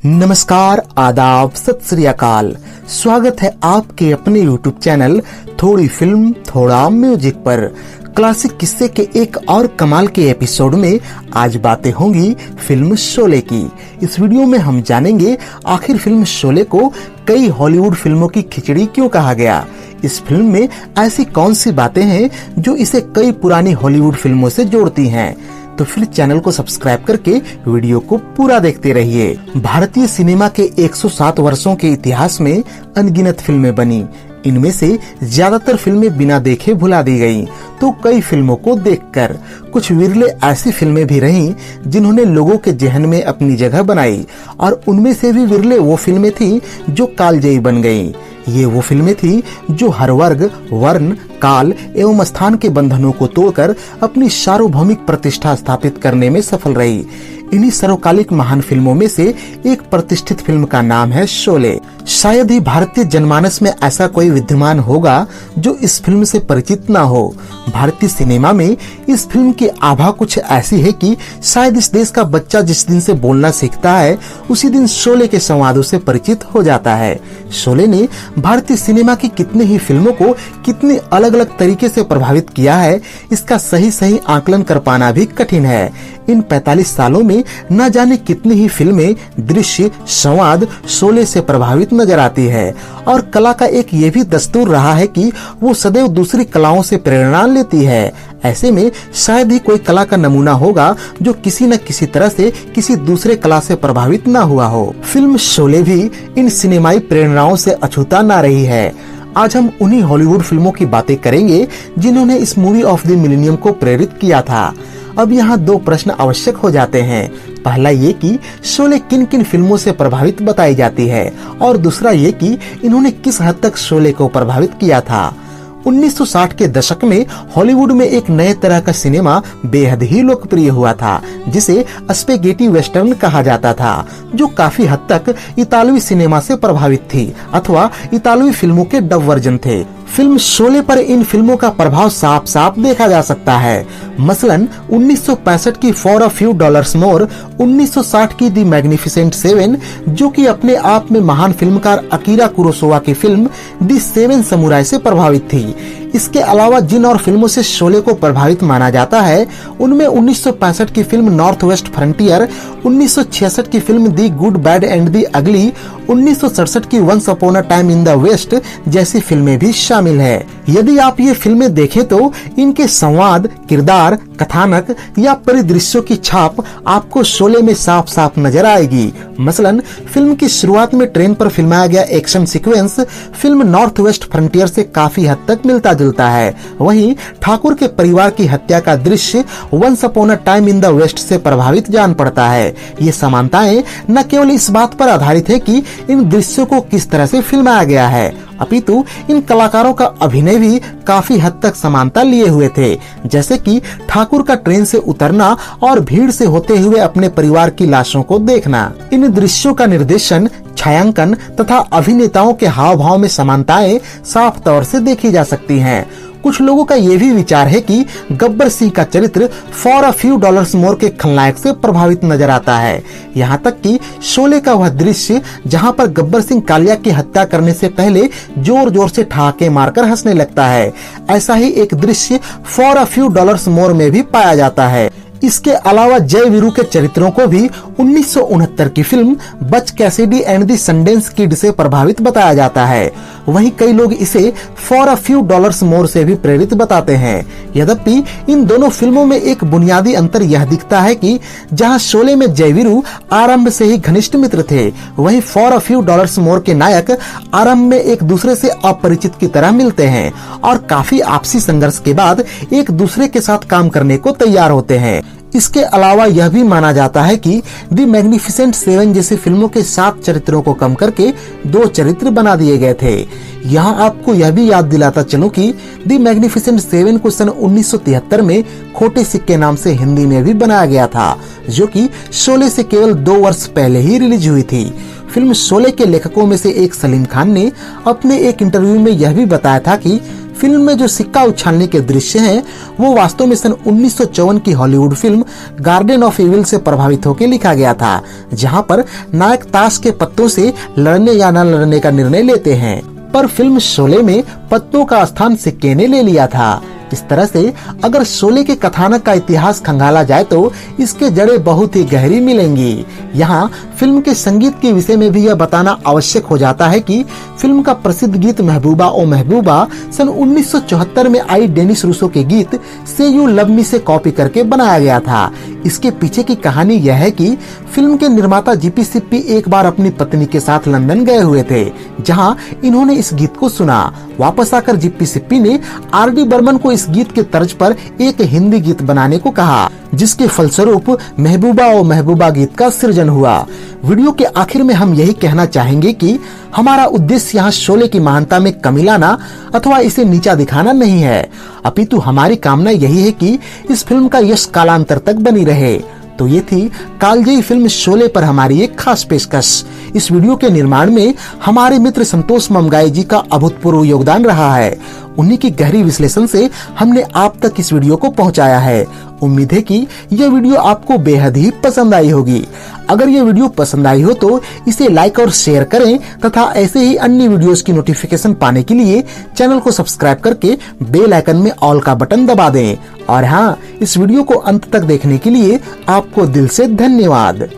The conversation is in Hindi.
नमस्कार, आदाब, सत श्री अकाल। स्वागत है आपके अपने YouTube चैनल थोड़ी फिल्म थोड़ा म्यूजिक पर। क्लासिक किस्से के एक और कमाल के एपिसोड में आज बातें होंगी फिल्म शोले की। इस वीडियो में हम जानेंगे आखिर फिल्म शोले को कई हॉलीवुड फिल्मों की खिचड़ी क्यों कहा गया। इस फिल्म में ऐसी कौन सी बातें हैं जो इसे कई पुरानी हॉलीवुड फिल्मों से जोड़ती हैं। तो फिर चैनल को सब्सक्राइब करके वीडियो को पूरा देखते रहिए। भारतीय सिनेमा के 107 वर्षों के इतिहास में अनगिनत फिल्में बनी। इनमें से ज्यादातर फिल्में बिना देखे भुला दी गयी, तो कई फिल्मों को देखकर कुछ विरले ऐसी फिल्में भी रहीं जिन्होंने लोगों के जहन में अपनी जगह बनाई, और उनमें से भी विरले वो फिल्में थी जो कालजयी बन गयी। ये वो फिल्में थी जो हर वर्ग, वर्ण, काल एवं स्थान के बंधनों को तोड़कर अपनी सार्वभौमिक प्रतिष्ठा स्थापित करने में सफल रही। इन्हीं सर्वकालिक महान फिल्मों में से एक प्रतिष्ठित फिल्म का नाम है शोले। शायद ही भारतीय जनमानस में ऐसा कोई विद्यमान होगा जो इस फिल्म से परिचित ना हो। भारतीय सिनेमा में इस फिल्म की आभा कुछ ऐसी है कि शायद इस देश का बच्चा जिस दिन से बोलना सीखता है उसी दिन शोले के संवादों से परिचित हो जाता है। शोले ने भारतीय सिनेमा की कितनी ही फिल्मों को कितनी अलग अलग तरीके से प्रभावित किया है, इसका सही आकलन कर पाना भी कठिन है। इन 45 सालों में न जाने कितनी ही फिल्में दृश्य संवाद शोले से प्रभावित नजर आती है, और कला का एक ये भी दस्तूर रहा है कि वो सदैव दूसरी कलाओं से प्रेरणा लेती है। ऐसे में शायद ही कोई कला का नमूना होगा जो किसी न किसी तरह से किसी दूसरे कला से प्रभावित न हुआ हो। फिल्म शोले भी इन सिनेमाई प्रेरणाओं से अछूता न रही है। आज हम उन्हीं हॉलीवुड फिल्मों की बातें करेंगे जिन्होंने इस मूवी ऑफ द मिलेनियम को प्रेरित किया था। अब यहाँ दो प्रश्न आवश्यक हो जाते हैं। पहला ये कि शोले किन किन फिल्मों से प्रभावित बताई जाती है, और दूसरा ये कि इन्होंने किस हद तक शोले को प्रभावित किया था। 1960 के दशक में हॉलीवुड में एक नए तरह का सिनेमा बेहद ही लोकप्रिय हुआ था, जिसे स्पेगेटी वेस्टर्न कहा जाता था, जो काफी हद तक इतालवी सिनेमा से प्रभावित थी अथवा इतालवी फिल्मों के डब वर्जन थे। फिल्म शोले पर इन फिल्मों का प्रभाव साफ साफ देखा जा सकता है। मसलन 1965 की for a few dollars more, 1960 की दी मैग्निफिसेंट सेवन, जो कि अपने आप में महान फिल्मकार अकीरा कुरोसावा की फिल्म दी सेवन समुराई से प्रभावित थी। इसके अलावा जिन और फिल्मों से शोले को प्रभावित माना जाता है उनमें 1965 की फिल्म नॉर्थ वेस्ट फ्रंटियर, 1966 की film the good bad and the ugly, 1967 की once upon a time in the west जैसी फिल्में भी शामिल है। यदि आप ये फिल्में देखें तो इनके संवाद, किरदार, कथानक या परिदृश्यों की छाप आपको शोले में साफ साफ नजर आएगी। मसलन फिल्म की शुरुआत में ट्रेन पर फिल्माया गया action sequence film north west frontier से काफी हद तक मिलता जुलता है। वहीं ठाकुर के परिवार की हत्या का दृश्य once upon a time in the west से प्रभावित जान पड़ता है। ये समानताएं न केवल इस बात पर आधारित है कि इन दृश्यों को किस तरह से फिल्माया गया है, अपितु इन कलाकारों का अभिनय भी काफी हद तक समानता लिए हुए थे। जैसे कि ठाकुर का ट्रेन से उतरना और भीड़ से होते हुए अपने परिवार की लाशों को देखना। इन दृश्यों का निर्देशन, छायांकन तथा अभिनेताओं के हाव भाव में समानताएं साफ तौर से देखी जा सकती हैं। कुछ लोगों का ये भी विचार है कि गब्बर सिंह का चरित्र for a few dollars more के खलनायक से प्रभावित नजर आता है। यहाँ तक कि शोले का वह दृश्य जहाँ पर गब्बर सिंह कालिया की हत्या करने से पहले जोर जोर से ठहाके मारकर हंसने लगता है, ऐसा ही एक दृश्य for a few dollars more में भी पाया जाता है। इसके अलावा जय वीरू के चरित्रों को भी 1969 की फिल्म बच Cassidy and the Sundance kid से प्रभावित बताया जाता है। वहीं कई लोग इसे for a few dollars more से भी प्रेरित बताते हैं। यद्यपि इन दोनों फिल्मों में एक बुनियादी अंतर यह दिखता है कि जहां शोले में जय वीरू आरंभ से ही घनिष्ठ मित्र थे, वहीं for a few dollars more के नायक आरंभ में एक दूसरे से अपरिचित की तरह मिलते हैं और काफी आपसी संघर्ष के बाद एक दूसरे के साथ काम करने को तैयार होते हैं। इसके अलावा यह भी माना जाता है कि दी मैग्निफिसेंट सेवन जैसी फिल्मों के 7 चरित्रों को कम करके 2 चरित्र बना दिए गए थे। यहाँ आपको यह भी याद दिलाता चलूं कि दी मैग्निफिसेंट सेवन को सन 1973 में खोटे सिक्के नाम से हिंदी में भी बनाया गया था, जो कि शोले से केवल 2 वर्ष पहले ही रिलीज हुई थी। फिल्म शोले के लेखकों में से एक सलीम खान ने अपने एक इंटरव्यू में यह भी बताया था कि फिल्म में जो सिक्का उछालने के दृश्य हैं, वो वास्तव में सन 1954 की Hollywood film garden of evil से प्रभावित होकर लिखा गया था, जहां पर नायक ताश के पत्तों से लड़ने या न लड़ने का निर्णय लेते हैं। पर फिल्म शोले में पत्तों का स्थान सिक्के ने ले लिया था। इस तरह से अगर शोले के कथानक का इतिहास खंगाला जाए तो इसके जड़ें बहुत ही गहरी मिलेंगी। यहाँ फिल्म के संगीत के विषय में भी यह बताना आवश्यक हो जाता है कि फिल्म का प्रसिद्ध गीत महबूबा ओ महबूबा सन 1974 में आई डेनिस रूसो के गीत से यू लव मी से कॉपी करके बनाया गया था। इसके पीछे की कहानी यह है कि फिल्म के निर्माता जीपी सिप्पी एक बार अपनी पत्नी के साथ लंदन गए हुए थे, जहां इन्होंने इस गीत को सुना। वापस आकर जीपी सिप्पी ने आर.डी. बर्मन को इस गीत के तर्ज पर एक हिंदी गीत बनाने को कहा, जिसके फलस्वरूप महबूबा ओ महबूबा गीत का सृजन हुआ। वीडियो के आखिर में हम यही कहना चाहेंगे कि हमारा उद्देश्य यहाँ शोले की महानता में कमी लाना अथवा इसे नीचा दिखाना नहीं है, अपितु हमारी कामना यही है कि इस फिल्म का यश कालांतर तक बनी रहे। तो ये थी कालजयी फिल्म शोले पर हमारी एक खास पेशकश। इस वीडियो के निर्माण में हमारे मित्र संतोष ममगाई जी का अभूतपूर्व योगदान रहा है। उन्हीं की गहरी विश्लेषण से हमने आप तक इस वीडियो को पहुंचाया है। उम्मीद है कि यह वीडियो आपको बेहद ही पसंद आई होगी। अगर यह वीडियो पसंद आई हो तो इसे लाइक और शेयर करें तथा ऐसे ही अन्य वीडियोस की नोटिफिकेशन पाने के लिए चैनल को सब्सक्राइब करके बेल आइकन में ऑल का बटन दबा दें। और हाँ, इस वीडियो को अंत तक देखने के लिए आपको दिल से धन्यवाद।